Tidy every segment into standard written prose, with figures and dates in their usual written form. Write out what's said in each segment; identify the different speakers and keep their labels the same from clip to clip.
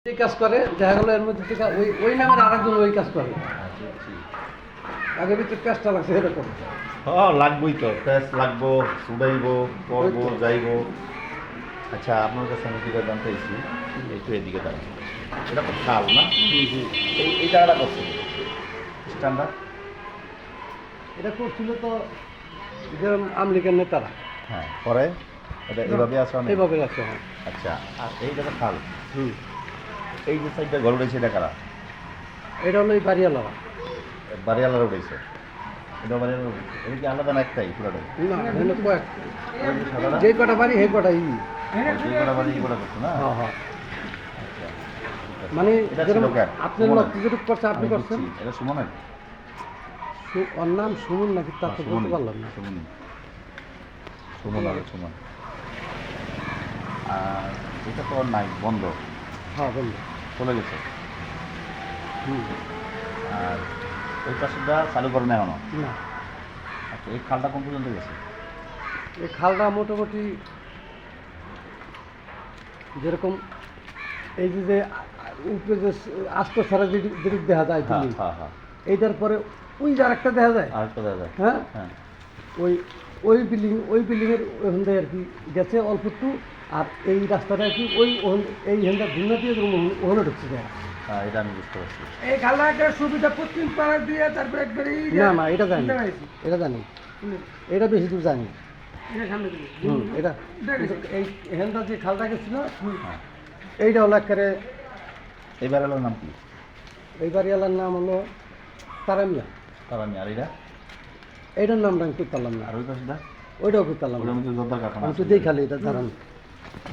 Speaker 1: এই কাজ করে, দেখা গেল এর মধ্যে থেকে ওই ওই নামের আরেকজন ওই কাজ করে। আগে ভিতরে কাজটা লাগছে এরকম।
Speaker 2: লাগবই তো, প্যাস লাগবো, চুড়াইবো, করবো, যাইবো। আচ্ছা, আপনার কাছে আমি যেটা জানতে চাইছি, একটু এদিকে দাঁড়ান। এটা তো খাল না? এই জায়গাটা করছে স্ট্যান্ডার্ড।
Speaker 1: এটা করছিল তো যেরকম আমলিকের নেতারা।
Speaker 2: হ্যাঁ, পরে এটা এভাবে আছে অনেক।
Speaker 1: এইভাবে আছে, হ্যাঁ।
Speaker 2: আচ্ছা, আর এইটা তো খাল।
Speaker 1: হুম,
Speaker 2: এই যে সাইডটা ঘর উঠেছে, এটা কারা?
Speaker 1: এটা হলো এই বাড়িওয়ালারা।
Speaker 2: বাড়িওয়ালার উঠেছে। এটা বাড়িওয়ালার উঠেছে। এটা কি আলাদা না একটাই পুরোটাই?
Speaker 1: না, এখানে কয়েকটা।
Speaker 2: ওই যে সাদাটা?
Speaker 1: যে কটা বাড়ি সেই কটাই।
Speaker 2: এই কটা বাড়ি এই কটা করছে না?
Speaker 1: হ্যাঁ হ্যাঁ,
Speaker 2: আচ্ছা, ঠিক আছে।
Speaker 1: মানে
Speaker 2: এটা ছিল
Speaker 1: যেরকম
Speaker 2: কার?
Speaker 1: আপনার
Speaker 2: সুমনের?
Speaker 1: লক্ষ্য যেটুকু করছে আপনি
Speaker 2: আমি
Speaker 1: করছেন।
Speaker 2: বুঝছি, এটা সুমনের?
Speaker 1: ওর নাম সুমন নাকি তা তো বলতে পারলাম না।
Speaker 2: সুমন। সুমন আর সুমন। আর এটা তো আর নাই, বন্ধ,
Speaker 1: হ্যাঁ বললো।
Speaker 2: চলে গেছে।
Speaker 1: হুম,
Speaker 2: আর ওই পাশেটা চালু করে না এখনো?
Speaker 1: না,
Speaker 2: আচ্ছা, এই খালটা কোন পর্যন্ত গেছে?
Speaker 1: এই খালটা মোটামুটি যেরকম এই যে উপরে যে আস্ত ছাড়া যেদিক দেখা যায়
Speaker 2: হ্যাঁ
Speaker 1: তুমি,
Speaker 2: হ্যাঁ হ্যাঁ।
Speaker 1: এইটার পরে ওই যে আরেকটা দেখা যায়,
Speaker 2: আরেকটা দেখা যায়।
Speaker 1: হ্যাঁ,
Speaker 2: হ্যাঁ,
Speaker 1: ওই ওই বিল্ডিংয়ের ওখান থেকে আর কি গেছে অল্প একটু। আর এই রাস্তাটা আর কি এই হেনটা ঘুমনা দিয়ে ওখানে ঢুকছে যায়।
Speaker 2: হ্যাঁ, এটা আমি বুঝতে পারছি।
Speaker 3: এই খালা একটা সুবিধা পশ্চিম পাড়া দিয়ে তারপরে একবারে
Speaker 1: না না, এটা জানি, এটা জানি, এটা বেশি দূর জানি।
Speaker 3: সামনে দিকে
Speaker 1: এটা
Speaker 3: দেখেছি।
Speaker 1: এই হেনটা যে খালটা গেছিল,
Speaker 2: হ্যাঁ,
Speaker 1: এইটা হলো একেবারে।
Speaker 2: এই বেড়ালার নাম কি?
Speaker 1: এই বাড়িওয়ালার নাম হলো তারামিয়া।
Speaker 2: তার আমি আর এটা?
Speaker 1: এইটার নামটা আমি করতে পারলাম না,
Speaker 2: আর ওই পাশেটা?
Speaker 1: ওইটাও করতে পারলাম
Speaker 2: ওটার
Speaker 1: না।
Speaker 2: মধ্যে জোরদার কারখানা
Speaker 1: আমি
Speaker 2: আছে।
Speaker 1: তো দেই খালি এটা দাঁড়ান।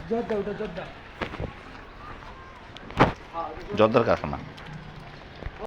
Speaker 3: জোরদা ওটা জোরদা
Speaker 2: জোরদার কারখানা।